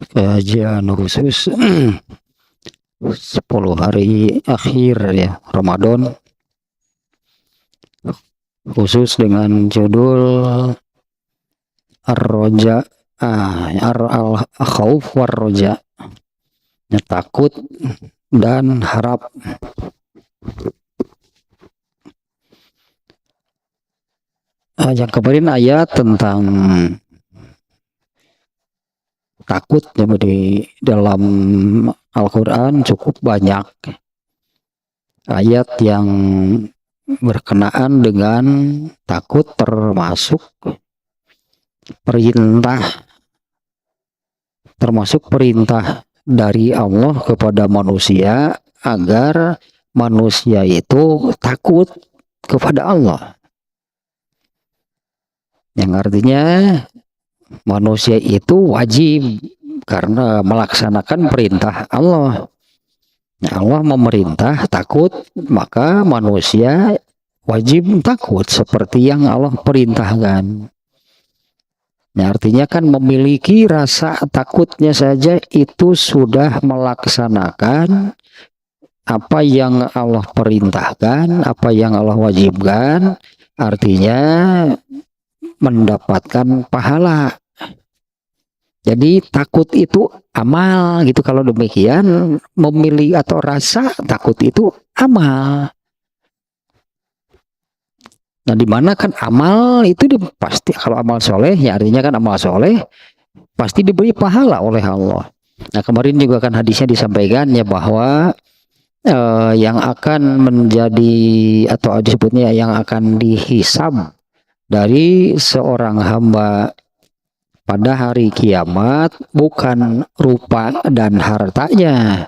kajian khusus 10 hari akhir ya Ramadan, khusus dengan judul Ar-Roja, Al-Khauf war-Roja, takut dan harap. Yang kemarin ayat tentang takut ya, di dalam Al-Quran cukup banyak ayat yang berkenaan dengan takut, termasuk perintah dari Allah kepada manusia agar manusia itu takut kepada Allah, yang artinya manusia itu wajib karena melaksanakan perintah Allah. Nah, Allah memerintah takut, maka manusia wajib takut seperti yang Allah perintahkan. Nah, artinya kan memiliki rasa takutnya saja itu sudah melaksanakan apa yang Allah perintahkan, apa yang Allah wajibkan, artinya mendapatkan pahala. Jadi takut itu amal gitu. Kalau demikian, memilih atau rasa takut itu amal. Nah, dimana kan amal itu pasti, kalau amal soleh ya artinya kan amal soleh pasti diberi pahala oleh Allah. Nah, kemarin juga kan hadisnya disampaikan ya bahwa yang akan menjadi atau disebutnya yang akan dihisab dari seorang hamba pada hari kiamat bukan rupa dan hartanya,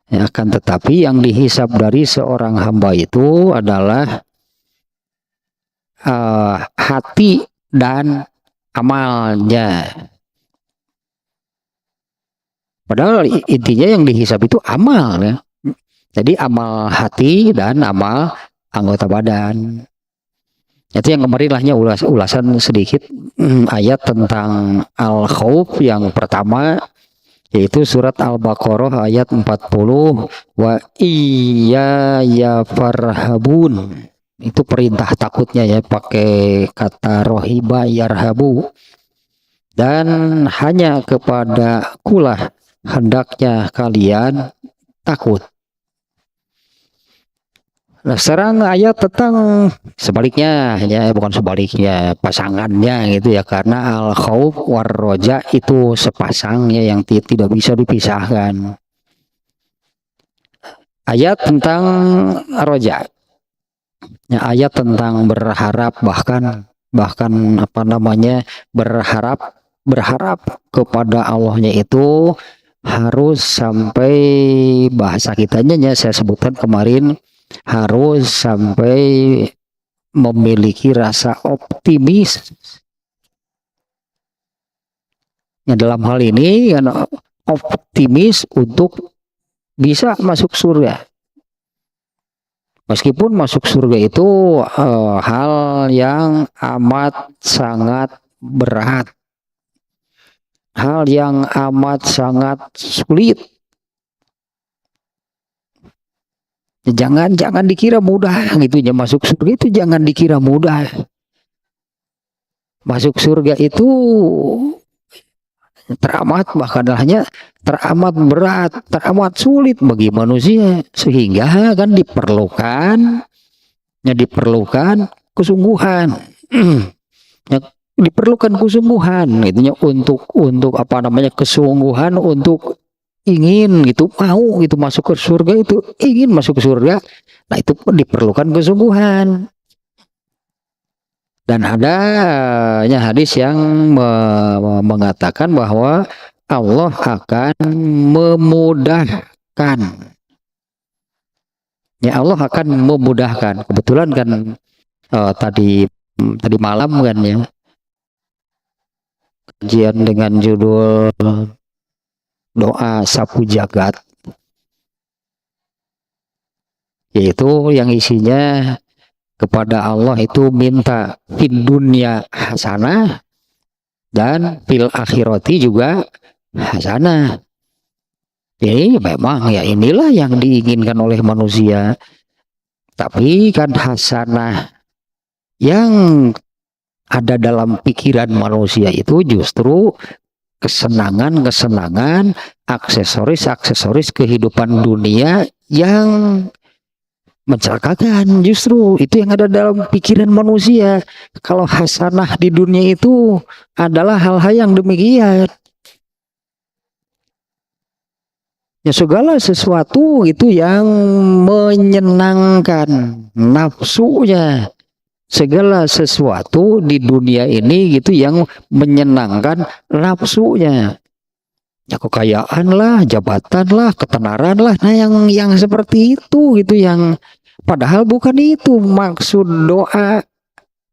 ya, akan tetapi yang dihisab dari seorang hamba itu adalah hati dan amalnya. Padahal intinya yang dihisab itu amal ya. Jadi amal hati dan amal anggota badan. Itu yang kemarin lahnya ulasan sedikit ayat tentang Al-Khauf yang pertama, yaitu surat Al-Baqarah ayat 40, wa iya ya farhabun. Itu perintah takutnya ya, pakai kata rohiba yarhabu. Dan hanya kepada kulah hendaknya kalian takut. Nah, sekarang ayat tentang sebaliknya ya, bukan sebaliknya, pasangannya gitu ya, karena al-khauf war-roja itu sepasang ya yang tidak bisa dipisahkan. Ayat tentang roja, ya, ayat tentang berharap, bahkan apa namanya, berharap kepada Allahnya itu harus sampai, bahasa kitanya ya saya sebutkan kemarin, harus sampai memiliki rasa optimis. Ya, dalam hal ini kan optimis untuk bisa masuk surga. Meskipun masuk surga itu hal yang amat sangat berat, hal yang amat sangat sulit. Jangan dikira mudah gitu ya, masuk surga itu jangan dikira mudah. Masuk surga itu teramat, bahkan hanya teramat berat, teramat sulit bagi manusia, sehingga kan diperlukan kesungguhan. Ya, diperlukan kesungguhan itunya untuk apa namanya, kesungguhan untuk ingin gitu, mau gitu masuk ke surga, itu ingin masuk ke surga. Nah, itu diperlukan kesungguhan. Dan ada hadis yang mengatakan bahwa Allah akan memudahkan. Ya, Allah akan memudahkan. Kebetulan kan tadi malam kan ya, kajian dengan judul doa sapu jagat, yaitu yang isinya kepada Allah itu minta fid dunya hasanah dan fil akhirati juga hasanah. Jadi memang ya inilah yang diinginkan oleh manusia. Tapi kan hasanah yang ada dalam pikiran manusia itu justru kesenangan-kesenangan, aksesoris-aksesoris kehidupan dunia yang mencelakakan. Justru itu yang ada dalam pikiran manusia. Kalau hasanah di dunia itu adalah hal-hal yang demikian. Ya segala sesuatu itu yang menyenangkan nafsunya. Segala sesuatu di dunia ini gitu yang menyenangkan nafsunya. Ya kekayaan lah, jabatan lah, ketenaran lah. Nah yang seperti itu gitu yang padahal bukan itu maksud doa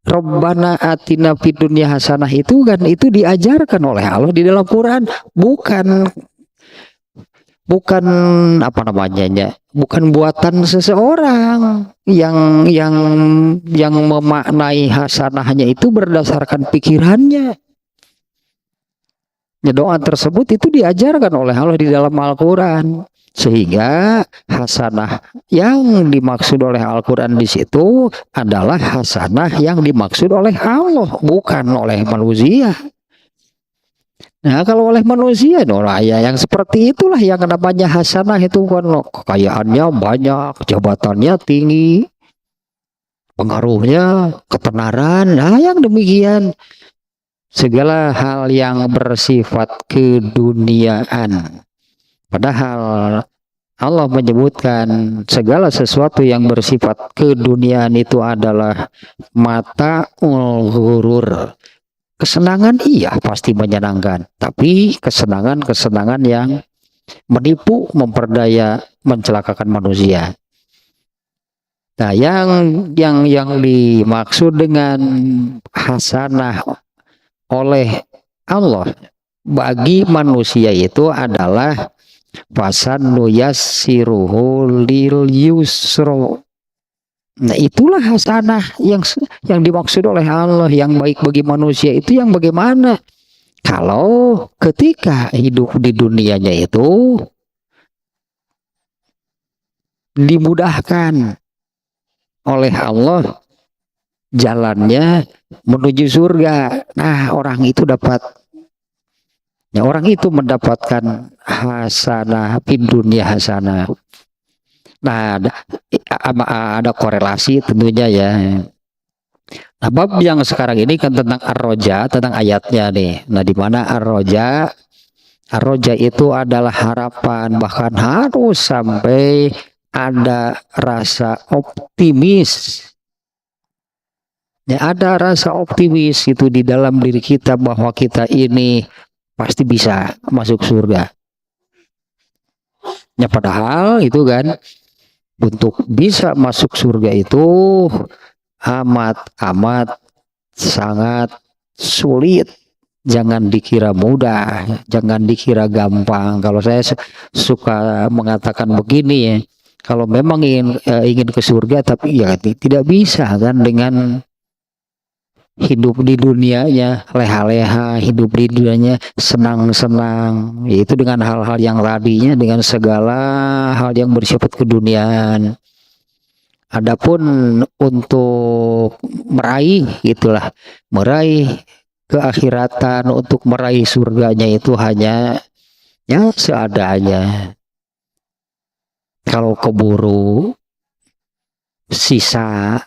Rabbana atina fid dunya hasanah itu kan itu diajarkan oleh Allah di dalam Quran, bukan apa namanya, bukan buatan seseorang yang memaknai hasanahnya itu berdasarkan pikirannya. Ya, doa tersebut itu diajarkan oleh Allah di dalam Al-Quran, sehingga hasanah yang dimaksud oleh Al-Quran di situ adalah hasanah yang dimaksud oleh Allah, bukan oleh manusia. Nah kalau oleh manusia ya yang seperti itulah yang namanya hasanah itu kan, kekayaannya banyak, jabatannya tinggi, pengaruhnya, ketenaran, nah yang demikian. Segala hal yang bersifat keduniaan. Padahal Allah menyebutkan segala sesuatu yang bersifat keduniaan itu adalah mata'ul ghurur. Kesenangan iya pasti menyenangkan, tapi kesenangan yang menipu, memperdaya, mencelakakan manusia. Nah, yang dimaksud dengan hasanah oleh Allah bagi manusia itu adalah fasannu yassiruhu lil yusra. Nah itulah hasanah yang dimaksud oleh Allah, yang baik bagi manusia itu yang bagaimana? Kalau ketika hidup di dunianya itu dimudahkan oleh Allah jalannya menuju surga, nah orang itu mendapatkan hasanah fid dunya hasanah. Nah, ada korelasi tentunya ya. Nah, bab yang sekarang ini kan tentang ar-roja, tentang ayatnya nih. Nah, di mana ar-roja itu adalah harapan, bahkan harus sampai ada rasa optimis. Ya, ada rasa optimis itu di dalam diri kita bahwa kita ini pasti bisa masuk surga. Ya, padahal itu kan untuk bisa masuk surga itu amat sangat sulit. Jangan dikira mudah, jangan dikira gampang. Kalau saya suka mengatakan begini ya, kalau memang ingin ke surga tapi ya tidak bisa kan dengan hidup di dunianya leha-leha, hidup di dunianya senang-senang, yaitu dengan hal-hal yang tadinya, dengan segala hal yang bersifat keduniaan. Adapun untuk meraih keakhiratan, untuk meraih surganya itu hanya ya seadanya. Kalau keburu sisa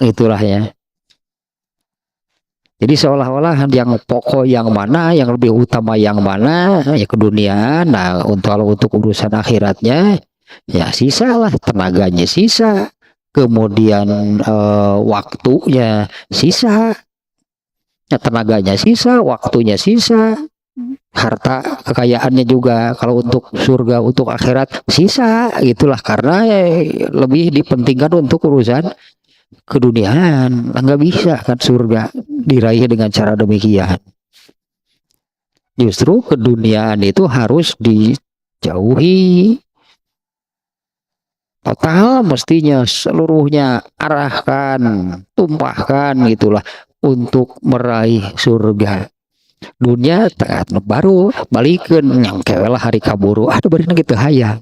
itulah ya. Jadi seolah-olah yang pokok yang mana, yang lebih utama yang mana, ya keduniaan. Nah, untuk urusan akhiratnya, ya sisa lah, tenaganya sisa, kemudian waktunya sisa, ya tenaganya sisa, waktunya sisa, harta kekayaannya juga. Kalau untuk surga, untuk akhirat sisa, itulah karena lebih dipentingkan untuk urusan keduniaan. Nggak bisa kan surga diraih dengan cara demikian. Justru keduniaan itu harus dijauhi total, mestinya seluruhnya arahkan, tumpahkan gitulah untuk meraih surga. dunia baru balikin yang kewelah hari kaburu ada bari gitu hayang.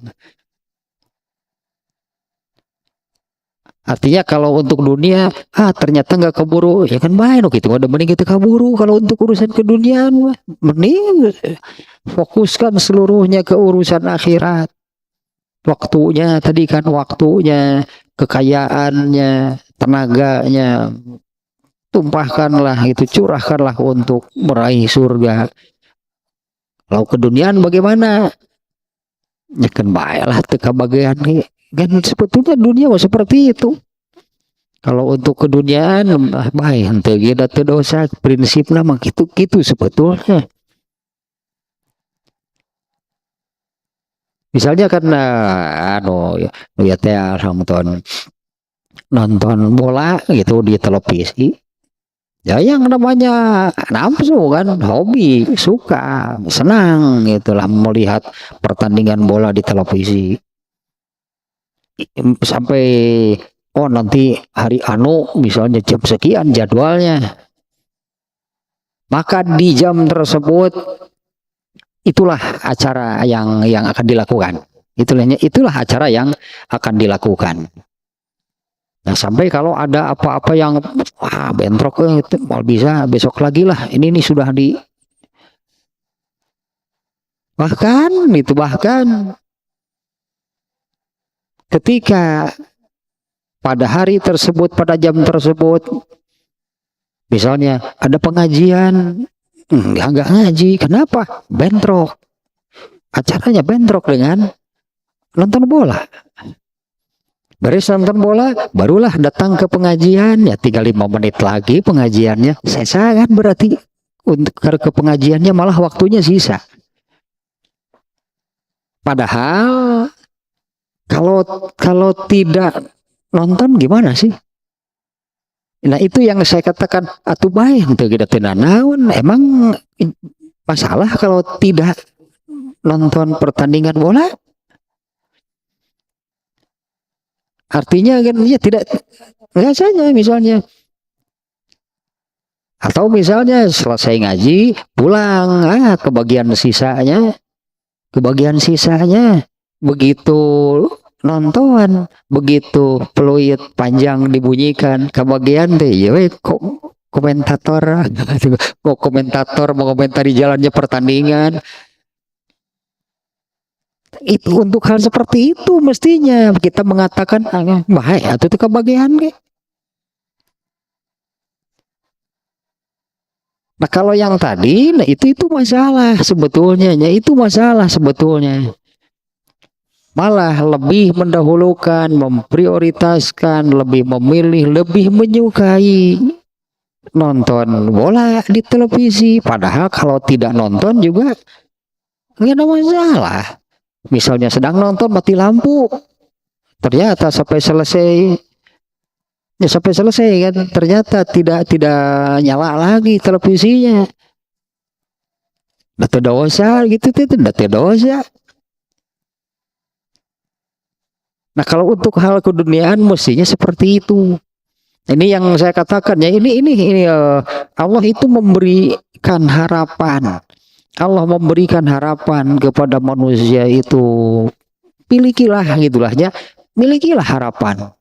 Artinya kalau untuk dunia ternyata nggak keburu ya kan baik gitu ada mending kita kaburu. Kalau untuk urusan keduniaan mending fokuskan seluruhnya ke urusan akhirat. Waktunya tadi kan waktunya, kekayaannya, tenaganya tumpahkanlah itu, curahkanlah untuk meraih surga. Kalau keduniaan bagaimana? Ya kan baiklah teka bagian kan sebetulnya dunia seperti itu. Kalau untuk keduniaan baik henteu geus teu dosa prinsipna mah gitu sebetulnya. Misalnya kan ya teh nonton bola gitu di televisi. Ya yang namanya nafsu kan, hobi, suka, senang gitulah melihat pertandingan bola di televisi. Sampai nanti hari misalnya jam sekian jadwalnya. Maka di jam tersebut itulah acara yang akan dilakukan. Itulah acara yang akan dilakukan. Nah, sampai kalau ada apa-apa yang bentrok mau bisa besok lagi lah. Ini sudah bahkan ketika pada hari tersebut, pada jam tersebut misalnya ada pengajian nggak ngaji, kenapa? Bentrok, acaranya bentrok dengan nonton bola. Beres nonton bola barulah datang ke pengajian, ya tinggal 5 menit lagi pengajiannya selesai kan, berarti untuk ke pengajiannya malah waktunya sisa. Padahal kalau tidak nonton gimana sih? Nah itu yang saya katakan atuh baik untuk kita tidak naon. Emang masalah kalau tidak nonton pertandingan bola? Artinya kan ya tidak saja misalnya. Atau misalnya selesai ngaji pulang kebagian sisanya begitu nonton, begitu peluit panjang dibunyikan kebagian deh ya komentator mau komentari jalannya pertandingan. Itu untuk hal seperti itu mestinya kita mengatakan bahaya atau kebagian ke. Nah kalau yang tadi itu masalah sebetulnya, malah lebih mendahulukan, memprioritaskan, lebih memilih, lebih menyukai nonton bola di televisi. Padahal kalau tidak nonton juga nggak ada masalah. Misalnya sedang nonton mati lampu, ternyata sampai selesai kan, ternyata tidak nyala lagi televisinya. Data dosa gitu, data dosa. Nah kalau untuk hal keduniaan mestinya seperti itu. Ini yang saya katakan ya, ini Allah itu memberikan harapan. Allah memberikan harapan kepada manusia itu, milikilah milikilah harapan.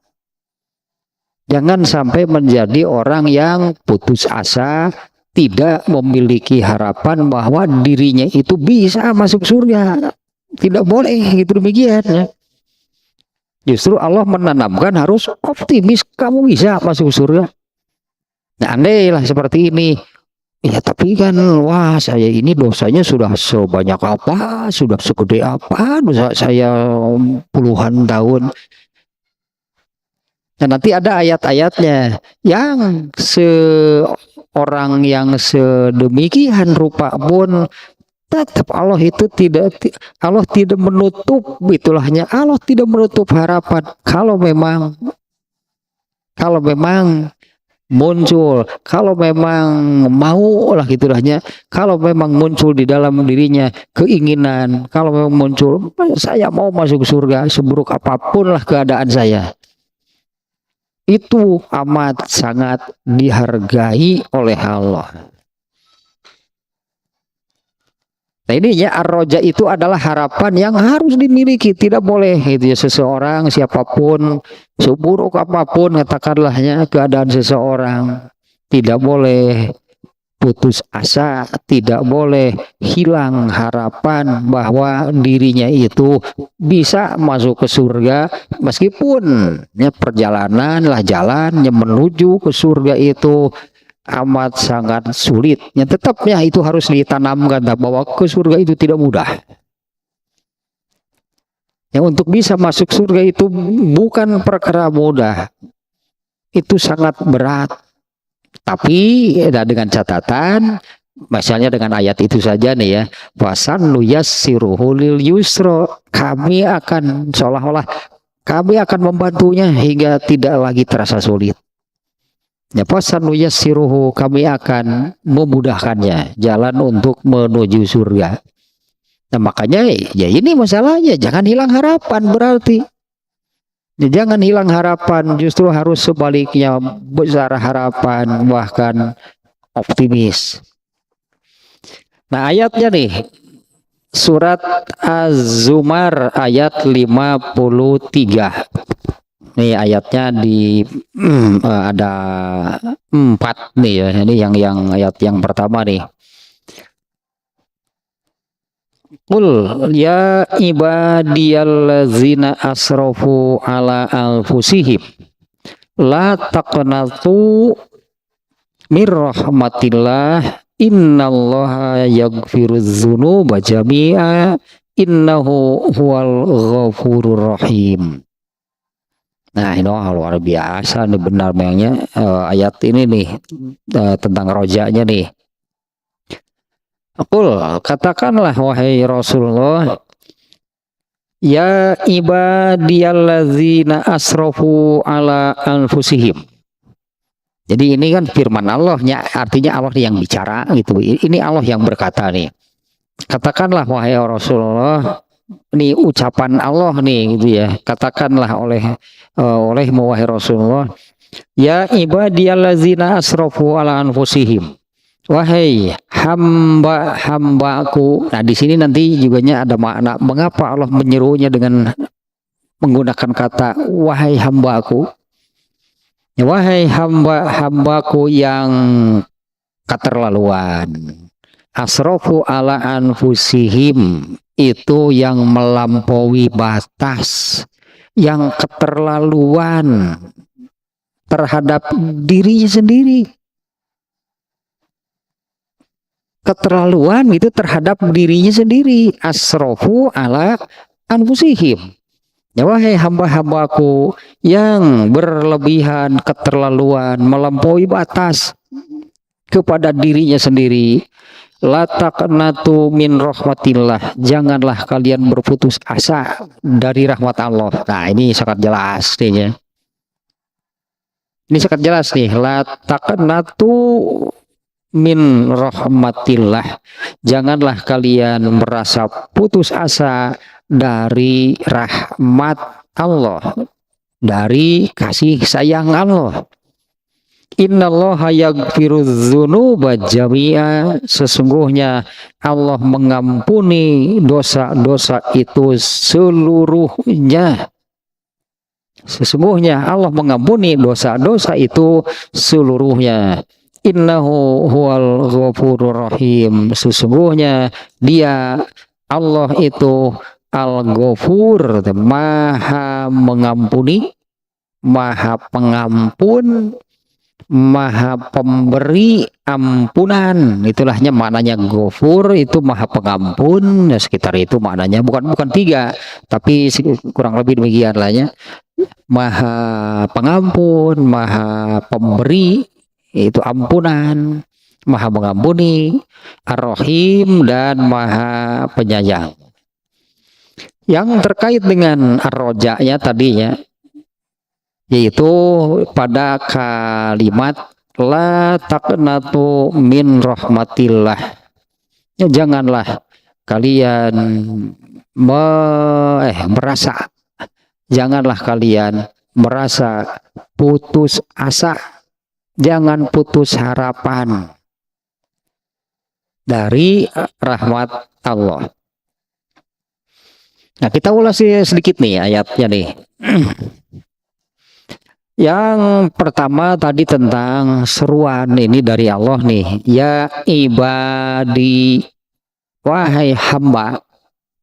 Jangan sampai menjadi orang yang putus asa, tidak memiliki harapan bahwa dirinya itu bisa masuk surga. Tidak boleh gitu demikian ya. Justru Allah menanamkan harus optimis, kamu bisa masuk surga. Nah andailah seperti ini, ya tapi kan saya ini dosanya sudah sebanyak apa, sudah segede apa dosa saya puluhan tahun. Nah nanti ada ayat-ayatnya yang seorang yang sedemikian rupa pun tetap Allah tidak menutup itulahnya, Allah tidak menutup harapan kalau memang muncul, kalau memang mau lah gitulahnya, kalau memang muncul di dalam dirinya keinginan, kalau memang muncul saya mau masuk surga seburuk apapun lah keadaan saya, itu amat sangat dihargai oleh Allah. Nah ini ya ar-roja itu adalah harapan yang harus dimiliki, tidak boleh itu ya seseorang siapapun seburuk apapun katakanlahnya keadaan seseorang, tidak boleh putus asa, tidak boleh hilang harapan bahwa dirinya itu bisa masuk ke surga meskipun ya perjalanan lah jalan yang menuju ke surga itu amat sangat sulit. Ya tetapnya itu harus ditanamkan bahwa ke surga itu tidak mudah. Yang untuk bisa masuk surga itu bukan perkara mudah. Itu sangat berat. Tapi ya, dengan catatan, misalnya dengan ayat itu saja nih ya, wasan nuyassiruhu lil yusra, kami akan seolah-olah kami akan membantunya hingga tidak lagi terasa sulit. Ya wasan nuyassiruhu, kami akan memudahkannya jalan untuk menuju surga. Nah makanya ya ini masalahnya, jangan hilang harapan berarti. Ya, jangan hilang harapan, justru harus sebaliknya besar harapan bahkan optimis. Nah ayatnya nih surat Az-Zumar ayat 53. Nih ayatnya di ada 4 nih ya. Ini yang ayat yang pertama nih. Qul ya ibadiyallazina asrafu ala anfusihim la taqnatu mir rahmatillah innallaha yaghfiruz dzunuba jami'a innahu huwal ghafurur rahim. Nah ini luar biasa nih benar memangnya ayat ini nih tentang rojanya nih. Qul katakanlah wahai Rasulullah, ya ibadiyallazina asrafu ala anfusihim. Jadi ini kan firman Allahnya, artinya Allah yang bicara gitu. Ini Allah yang berkata nih. Katakanlah wahai Rasulullah, ini ucapan Allah nih gitu ya. Katakanlah oleh wahai Rasulullah, ya ibadiyallazina asrafu ala anfusihim. Wahai hamba-hambaku. Nah di sini nanti juga ada makna mengapa Allah menyerunya dengan menggunakan kata wahai hambaku. Ya, wahai hamba-hambaku yang keterlaluan. Asrafu ala anfusihim, itu yang melampaui batas, yang keterlaluan terhadap dirinya sendiri. Keterlaluan itu terhadap dirinya sendiri. Asrofu ala anfusihim. Ya wahai hamba-hambaku yang berlebihan, keterlaluan, melampaui batas kepada dirinya sendiri. La taqnatu min rahmatillah. Janganlah kalian berputus asa dari rahmat Allah. Nah ini sangat jelas nih ya. Ini sangat jelas nih. La taqnatu min rahmatillah, janganlah kalian merasa putus asa dari rahmat Allah, dari kasih sayang Allah. Innallaha yaghfirudz dzunuba jami'a, sesungguhnya Allah mengampuni dosa-dosa itu seluruhnya. Sesungguhnya Allah mengampuni dosa-dosa itu seluruhnya. Innahu huwal ghafurur rahim, sesungguhnya dia Allah itu al-ghafur, maha mengampuni, maha pengampun, maha pemberi ampunan. Itulahnya maknanya ghafur itu maha pengampun, ya sekitar itu maknanya, bukan 3 tapi kurang lebih demikian lah ya. Maha pengampun, maha pemberi itu ampunan, maha mengampuni, ar-rahim, dan maha penyayang. Yang terkait dengan ar-roja'nya tadinya, yaitu pada kalimat la taqnatu min rahmatillah, ya janganlah kalian merasa, janganlah kalian merasa putus asa, jangan putus harapan dari rahmat Allah. Nah, kita ulas sedikit nih ayatnya nih. Yang pertama tadi tentang seruan ini dari Allah nih, ya ibadi, wahai hamba.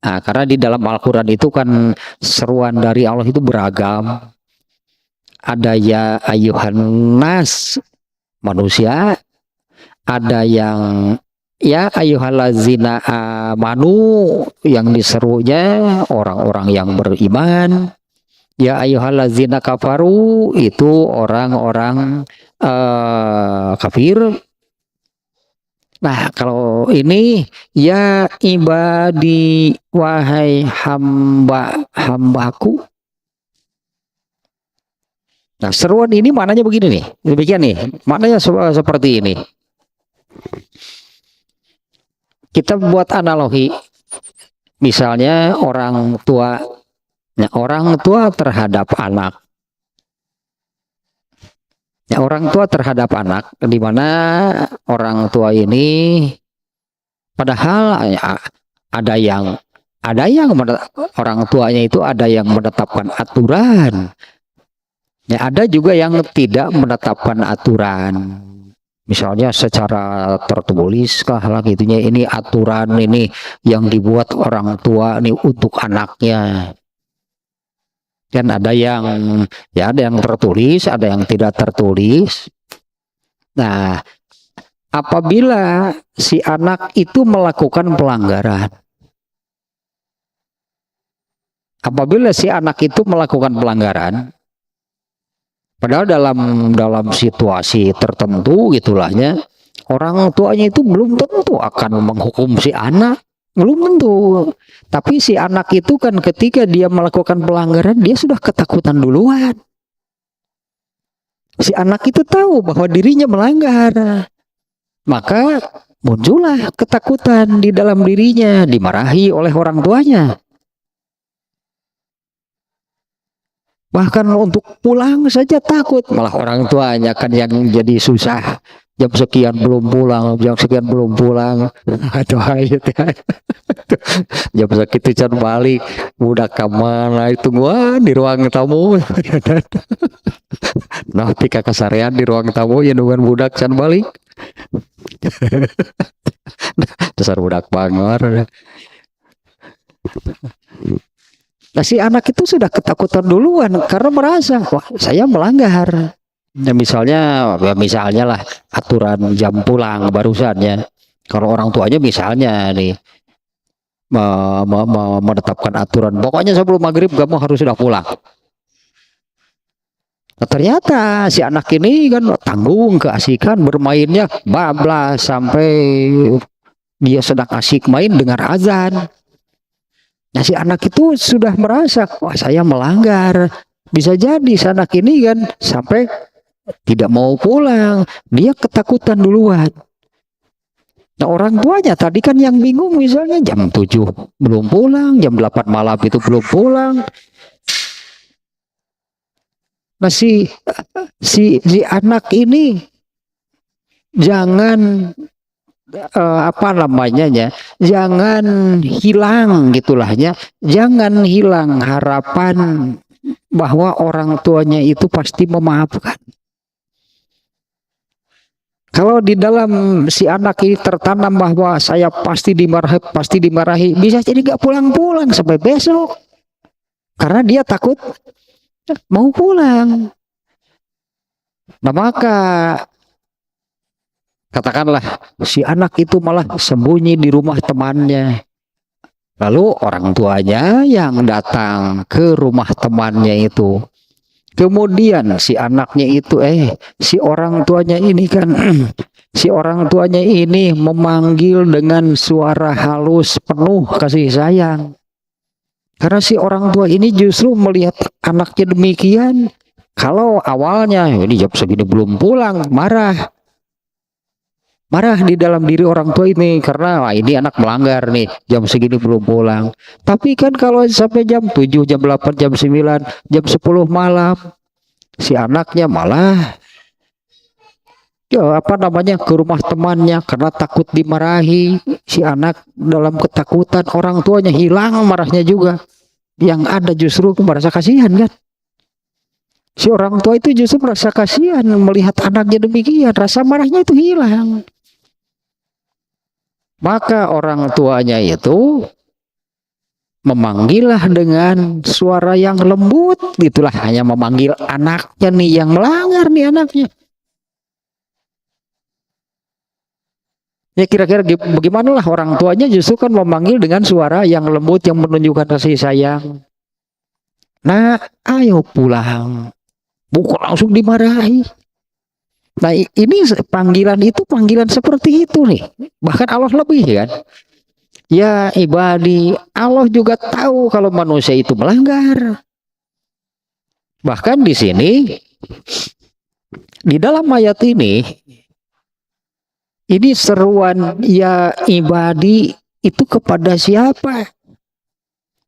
Nah, karena di dalam Al-Quran itu kan seruan dari Allah itu beragam. Ada ya ayuhan nas, manusia. Ada yang ya ayyuhallazina amanu, yang diserunya orang-orang yang beriman. Ya ayyuhallazina kafaru, itu orang-orang kafir. Nah, kalau ini ya ibadi, wahai hambaku. Nah, seruan ini maknanya begini nih. Demikian nih. Maknanya seperti ini. Kita buat analogi. Misalnya orang tua. Nah, orang tua terhadap anak. Ya, orang tua terhadap anak, di mana orang tua ini padahal ya, ada yang orang tuanya itu ada yang menetapkan aturan. Ya, ada juga yang tidak menetapkan aturan. Misalnya secara tertulis kah lah gitunya, ini aturan ini yang dibuat orang tua ini untuk anaknya. Dan ada yang ya ada yang tertulis, ada yang tidak tertulis. Nah, apabila si anak itu melakukan pelanggaran, padahal dalam situasi tertentu gitulahnya, orang tuanya itu belum tentu akan menghukum si anak, belum tentu. Tapi si anak itu kan ketika dia melakukan pelanggaran, dia sudah ketakutan duluan. Si anak itu tahu bahwa dirinya melanggar, maka muncullah ketakutan di dalam dirinya, dimarahi oleh orang tuanya. Bahkan untuk pulang saja takut, malah orang tuanya kan yang jadi susah. Jam sekian belum pulang, aduh ayat ya. Jam segitu can balik, budak kemana itu gua di ruang tamu. Nah, pika kasarean di ruang tamu ya dengan budak can balik. Dasar budak bangor. Nah, si anak itu sudah ketakutan duluan karena merasa, wah, saya melanggar. Ya, misalnya lah aturan jam pulang barusan ya. Kalau orang tuanya misalnya nih menetapkan aturan, pokoknya sebelum maghrib kamu harus sudah pulang. Nah, ternyata si anak ini kan tanggung, keasikan bermainnya bablas sampai dia sedang asik main dengar azan. Nah, si anak itu sudah merasa, wah, saya melanggar. Bisa jadi si anak ini kan sampai tidak mau pulang, dia ketakutan duluan. Nah, orang tuanya tadi kan yang bingung, misalnya jam 7 belum pulang, jam 8 malam itu belum pulang. Nah, si anak ini jangan jangan hilang gitulahnya, jangan hilang harapan bahwa orang tuanya itu pasti memaafkan. Kalau di dalam si anak ini tertanam bahwa saya pasti dimarahi, bisa jadi gak pulang-pulang sampai besok. Karena dia takut mau pulang. Nah, maka katakanlah si anak itu malah sembunyi di rumah temannya. Lalu orang tuanya yang datang ke rumah temannya itu. Kemudian si anaknya itu si orang tuanya ini kan si orang tuanya ini memanggil dengan suara halus penuh kasih sayang. Karena si orang tua ini justru melihat anaknya demikian, kalau awalnya ini jam segini belum pulang, marah di dalam diri orang tua ini karena wah, ini anak melanggar nih, jam segini belum pulang. Tapi kan kalau sampai jam 7, jam 8, jam 9, jam 10 malam, si anaknya malah ya apa namanya ke rumah temannya karena takut dimarahi. Si anak dalam ketakutan, orang tuanya hilang marahnya juga. Yang ada justru merasa kasihan kan. Si orang tua itu justru merasa kasihan melihat anaknya demikian, rasa marahnya itu hilang. Maka orang tuanya itu memanggillah dengan suara yang lembut, itulah hanya memanggil anaknya nih yang melanggar nih anaknya. Ya kira-kira bagaimana lah orang tuanya justru kan memanggil dengan suara yang lembut yang menunjukkan kasih sayang. Nah, ayo pulang. Bukan langsung dimarahi. Nah, ini panggilan itu panggilan seperti itu nih. Bahkan Allah lebih kan. Ya ibadi, Allah juga tahu kalau manusia itu melanggar. Bahkan di sini, di dalam ayat ini seruan ya ibadi itu kepada siapa?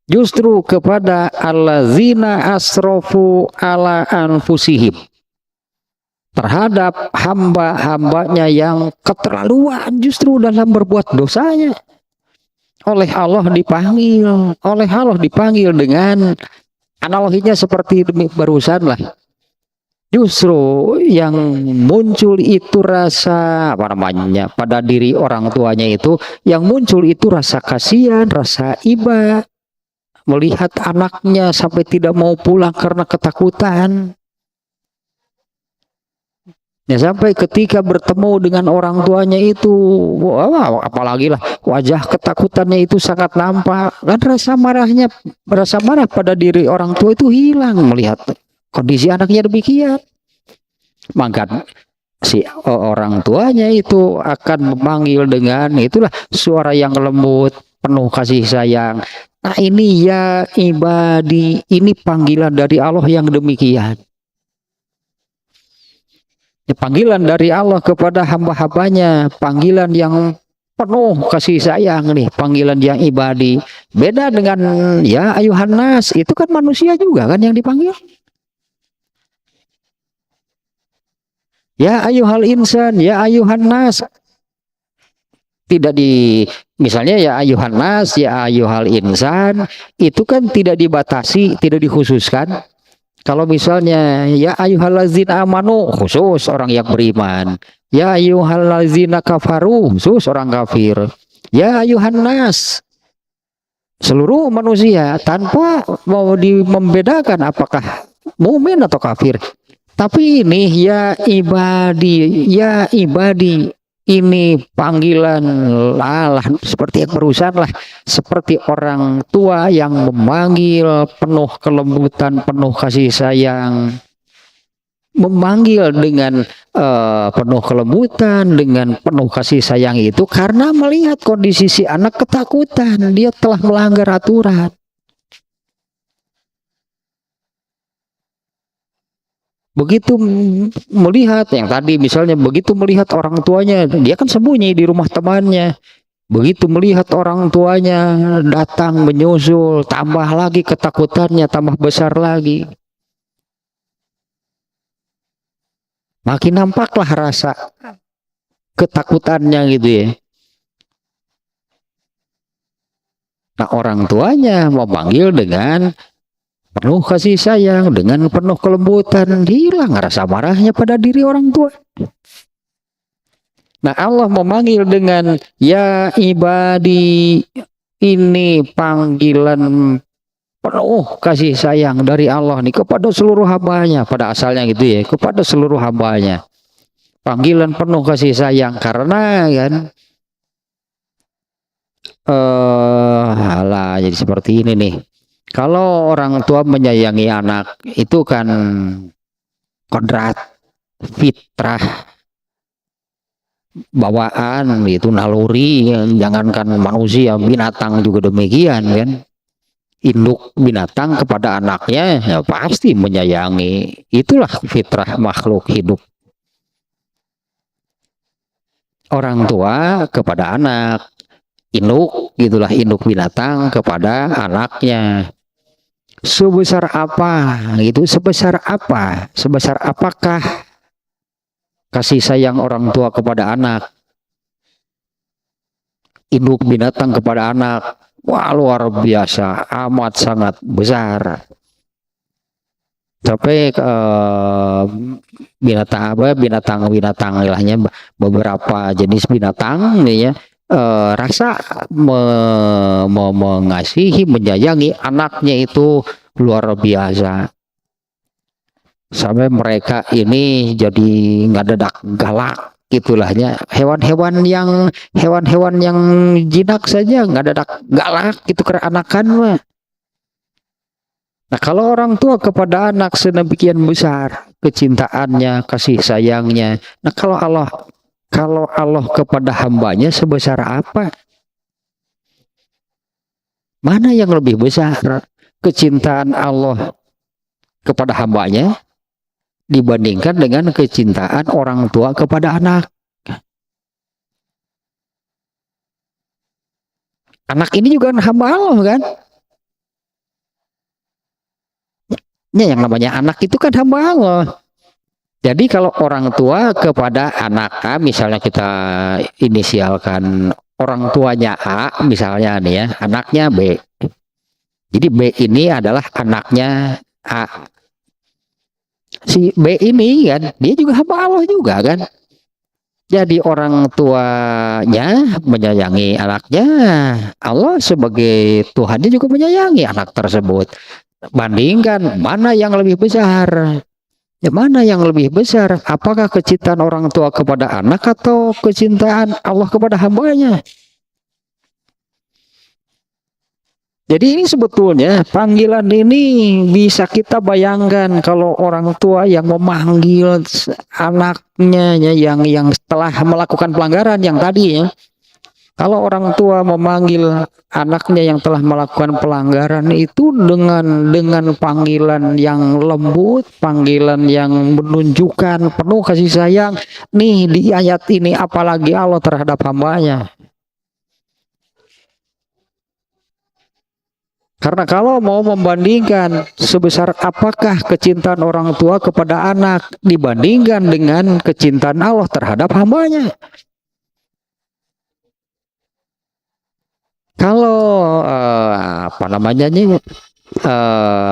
Justru kepada allazina asrofu ala anfusihim. Terhadap hamba-hambanya yang keterlaluan justru dalam berbuat dosanya. Oleh Allah dipanggil dengan analoginya seperti barusan lah. Justru yang muncul itu rasa apa namanya pada diri orang tuanya itu, yang muncul itu rasa kasihan, rasa iba melihat anaknya sampai tidak mau pulang karena ketakutan. Ya sampai ketika bertemu dengan orang tuanya itu, wah, apalagi lah wajah ketakutannya itu sangat nampak, dan rasa marah pada diri orang tua itu hilang melihat kondisi anaknya demikian. Maka si orang tuanya itu akan memanggil dengan itulah suara yang lembut, penuh kasih sayang. Nah ini ya ibadi, ini panggilan dari Allah yang demikian. Panggilan dari Allah kepada hamba-hambanya, panggilan yang penuh kasih sayang nih, panggilan yang ibadi. Beda dengan ya ayuhan nas, itu kan manusia juga kan yang dipanggil. Ya ayuhal insan, ya ayuhan nas. Tidak di misalnya ya ayuhan nas, ya ayuhal insan, itu kan tidak dibatasi, tidak dikhususkan. Kalau misalnya ya ayyuhallazina amanu, khusus orang yang beriman. Ya ayyuhallazina kafaru, khusus orang kafir. Ya ayyuhan nas, seluruh manusia tanpa mau membedakan apakah mukmin atau kafir. Tapi ini ya ibadi, ini panggilan lah seperti yang barusan lah, seperti orang tua yang memanggil penuh kelembutan, penuh kasih sayang, memanggil dengan penuh kelembutan, dengan penuh kasih sayang itu karena melihat kondisi si anak ketakutan, dia telah melanggar aturan. Begitu melihat yang tadi misalnya, begitu melihat orang tuanya, dia kan sembunyi di rumah temannya. Begitu melihat orang tuanya datang menyusul, tambah lagi ketakutannya, tambah besar lagi. Makin nampaklah rasa ketakutannya gitu ya. Nah orang tuanya memanggil dengan penuh kasih sayang, dengan penuh kelembutan, hilang rasa marahnya pada diri orang tua. Nah Allah memanggil dengan ya ibadi, ini panggilan penuh kasih sayang dari Allah nih kepada seluruh hambanya, pada asalnya gitu ya, kepada seluruh hambanya. Panggilan penuh kasih sayang karena kan alah jadi seperti ini nih. Kalau orang tua menyayangi anak itu kan kodrat, fitrah, bawaan itu naluri, jangankan manusia, binatang juga demikian kan. Induk binatang kepada anaknya ya pasti menyayangi, itulah fitrah makhluk hidup. Orang tua kepada anak, induk gitulah, induk binatang kepada anaknya. Sebesar apa gitu, sebesar apakah kasih sayang orang tua kepada anak, induk binatang kepada anak, wah luar biasa, amat sangat besar. Sampai binatang ilahnya beberapa jenis binatang nih ya, rasa mengasihi, menyayangi anaknya itu luar biasa. Sampai mereka ini jadi nggak dadak galak gitulahnya. Hewan-hewan yang jinak saja nggak dadak galak gitu ke anakan mah. Nah, kalau orang tua kepada anak sedemikian besar kecintaannya, kasih sayangnya. Nah, kalau Allah kepada hambanya sebesar apa? Mana yang lebih besar? Kecintaan Allah kepada hambanya dibandingkan dengan kecintaan orang tua kepada anak. Anak ini juga hamba Allah kan? Ya, yang namanya anak itu kan hamba Allah. Jadi kalau orang tua kepada anak A, misalnya kita inisialkan orang tuanya A, misalnya nih ya, anaknya B. Jadi B ini adalah anaknya A. Si B ini kan, dia juga hamba Allah juga kan. Jadi orang tuanya menyayangi anaknya, Allah sebagai Tuhannya juga menyayangi anak tersebut. Bandingkan mana yang lebih besar? Ya, mana yang lebih besar? Apakah kecintaan orang tua kepada anak atau kecintaan Allah kepada hambanya? Jadi ini sebetulnya panggilan ini bisa kita bayangkan kalau orang tua yang memanggil anaknya yang telah melakukan pelanggaran yang tadi ya. Kalau orang tua memanggil anaknya yang telah melakukan pelanggaran itu dengan panggilan yang lembut, panggilan yang menunjukkan penuh kasih sayang. Nih di ayat ini apalagi Allah terhadap hambanya. Karena kalau mau membandingkan sebesar apakah kecintaan orang tua kepada anak dibandingkan dengan kecintaan Allah terhadap hambanya. Kalau apa namanya nih,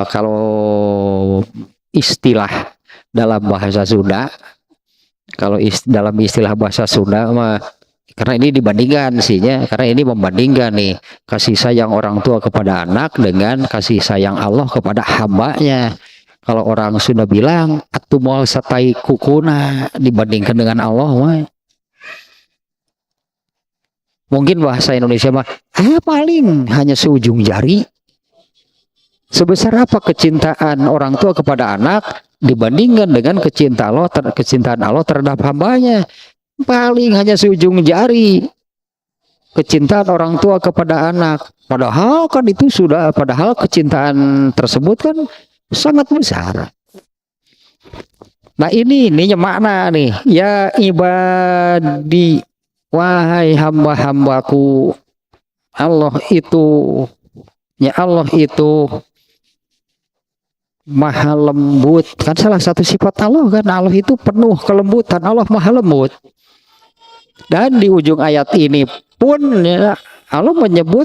kalau istilah dalam bahasa Sunda, kalau dalam istilah bahasa Sunda mah, karena ini dibandingkan sih ya, karena ini membandingkan nih kasih sayang orang tua kepada anak dengan kasih sayang Allah kepada hambanya. Kalau orang Sunda bilang atumol satai kukuna dibandingkan dengan Allah mah. Mungkin bahasa Indonesia mah paling hanya seujung jari. Sebesar apa kecintaan orang tua kepada anak dibandingkan dengan kecintaan Allah terhadap hambanya? Paling hanya seujung jari. Kecintaan orang tua kepada anak. Padahal kan itu padahal kecintaan tersebut kan sangat besar. Nah ini makna nih. Ya ibadi, wahai hamba-hambaku, Allah itu maha lembut. Kan salah satu sifat Allah kan, Allah itu penuh kelembutan, Allah maha lembut. Dan di ujung ayat ini pun ya, Allah menyebut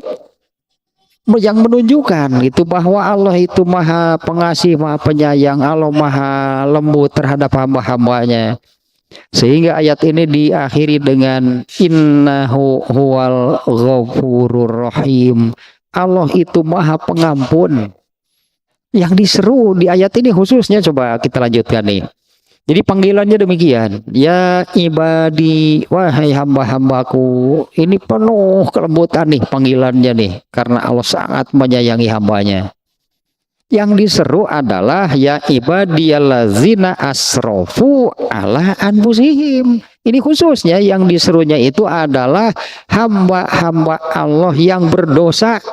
yang menunjukkan gitu bahwa Allah itu maha pengasih, maha penyayang, Allah maha lembut terhadap hamba-hambanya. Sehingga ayat ini diakhiri dengan innahu huwal ghafurur rahim. Allah itu maha pengampun. Yang diseru di ayat ini khususnya, coba kita lanjutkan nih. Jadi panggilannya demikian. Ya ibadi, wahai hamba-hambaku. Ini penuh kelembutan nih panggilannya nih. Karena Allah sangat menyayangi hambanya. Yang diseru adalah ya ibadiyallazina asrofu ala anfusihim. Ini khususnya yang diserunya itu adalah hamba-hamba Allah yang berdosa.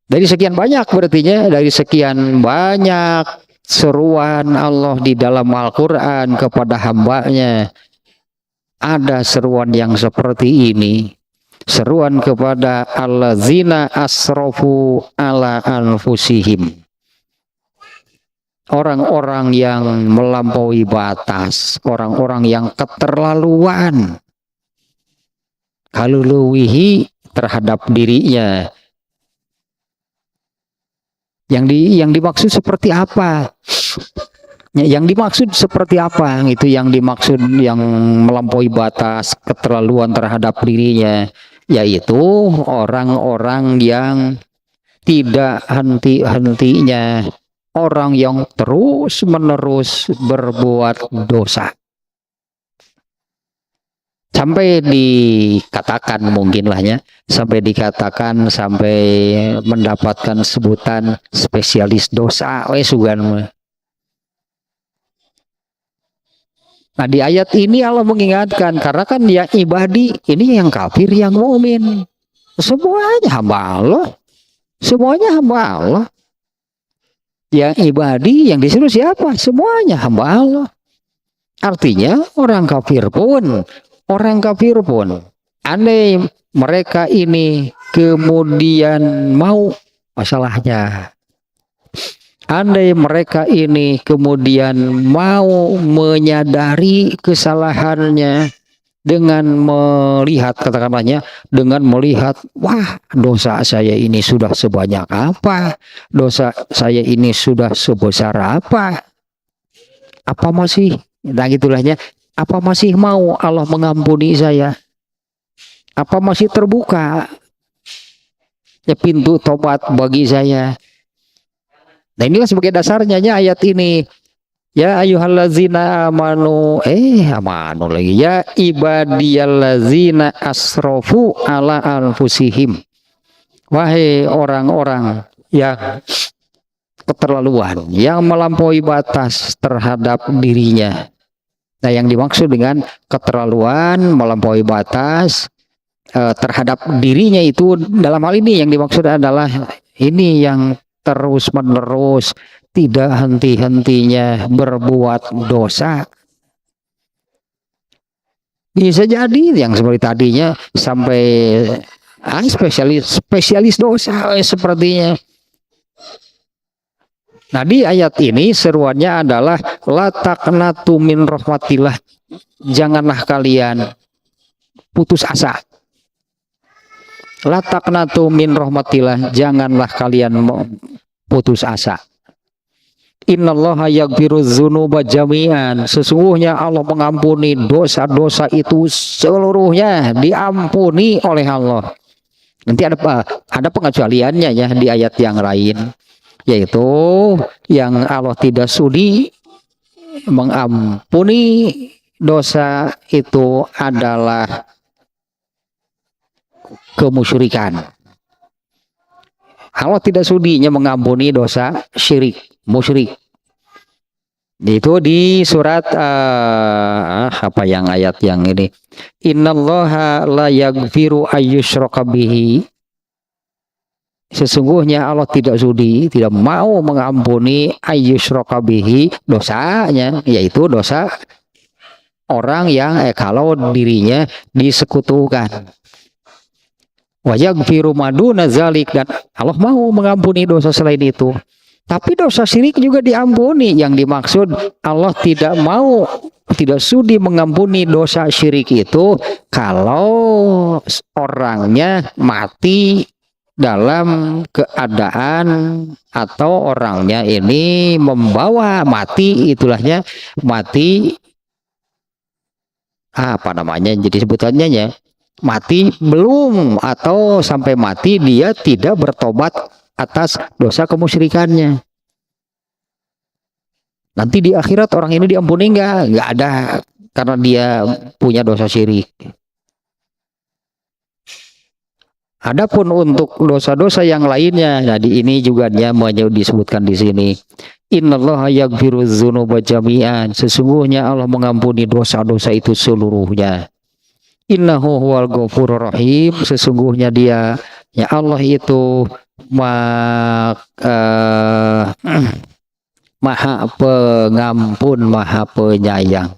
Dari sekian banyak berartinya, dari sekian banyak seruan Allah di dalam Al-Quran kepada hambanya, ada seruan yang seperti ini. Seruan kepada allazina asrofu ala anfusihim. orang-orang yang melampaui batas, orang-orang yang keterlaluan, kaluluwihi terhadap dirinya. Yang dimaksud seperti apa? Yang dimaksud seperti apa? Itu yang dimaksud yang melampaui batas, keterlaluan terhadap dirinya, yaitu orang-orang yang tidak henti-hentinya, orang yang terus-menerus berbuat dosa. Sampai dikatakan mungkin lahnya, sampai mendapatkan sebutan spesialis dosa. Sugan. Nah, di ayat ini Allah mengingatkan, karena kan yang ibadi ini yang kafir, yang mukmin, semuanya hamba Allah. Semuanya hamba Allah. Yang ibadi yang disuruh siapa? Semuanya hamba Allah. Artinya orang kafir pun andai mereka ini kemudian mau, masalahnya andai mereka ini kemudian mau menyadari kesalahannya dengan melihat, katakanlahnya, dengan melihat, wah, dosa saya ini sudah sebanyak apa, dosa saya ini sudah sebesar apa masih, nah gitulahnya, apa masih mau Allah mengampuni saya? Apa masih terbuka ya pintu tobat bagi saya? Nah, inilah sebagai dasarnya ayat ini. Ya ayyuhallazina amanu lagi, ya ibadiyallazina asrofu ala anfusihim, wahai orang-orang yang keterlaluan, yang melampaui batas terhadap dirinya. Nah, yang dimaksud dengan keterlaluan, melampaui batas terhadap dirinya itu dalam hal ini yang dimaksud adalah ini yang terus-menerus, tidak henti-hentinya berbuat dosa. Bisa jadi yang seperti tadinya sampai spesialis dosa sepertinya. Nah, di ayat ini seruannya adalah la taqnatu min rahmatillah. Janganlah kalian putus asa. La taqnatu min rahmatillah, janganlah kalian putus asa. Innallaha yaghfiruz dzunuba jami'an. Sesungguhnya Allah mengampuni dosa-dosa itu seluruhnya, diampuni oleh Allah. Nanti ada pengecualiannya ya di ayat yang lain, yaitu yang Allah tidak sudi mengampuni dosa itu adalah kemusyrikan. Allah tidak sudinya mengampuni dosa syirik, musyrik. Itu di surat apa yang ayat yang ini, innallaha la yaghfiru ayyushraka bihi. Sesungguhnya Allah tidak sudi, tidak mau mengampuni ayyushraka bihi, dosanya, yaitu dosa orang yang kalau dirinya disekutukan. Wa yaghfiru maduna zalik, dan Allah mau mengampuni dosa selain itu. Tapi dosa syirik juga diampuni. Yang dimaksud Allah tidak mau, tidak sudi mengampuni dosa syirik itu kalau orangnya mati dalam keadaan atau orangnya ini membawa mati, itulahnya mati apa namanya, jadi sebutannya ya mati belum, atau sampai mati dia tidak bertobat atas dosa kemusyrikannya. Nanti di akhirat orang ini diampuni nggak ada, karena dia punya dosa syirik. Adapun untuk dosa-dosa yang lainnya, nah di ini juga dia disebutkan di sini. Innallaha yaghfiruz dzunuba jami'an. Sesungguhnya Allah mengampuni dosa-dosa itu seluruhnya. Innahu huwal ghafurur rahim. Sesungguhnya dia, ya Allah itu maha pengampun, maha penyayang.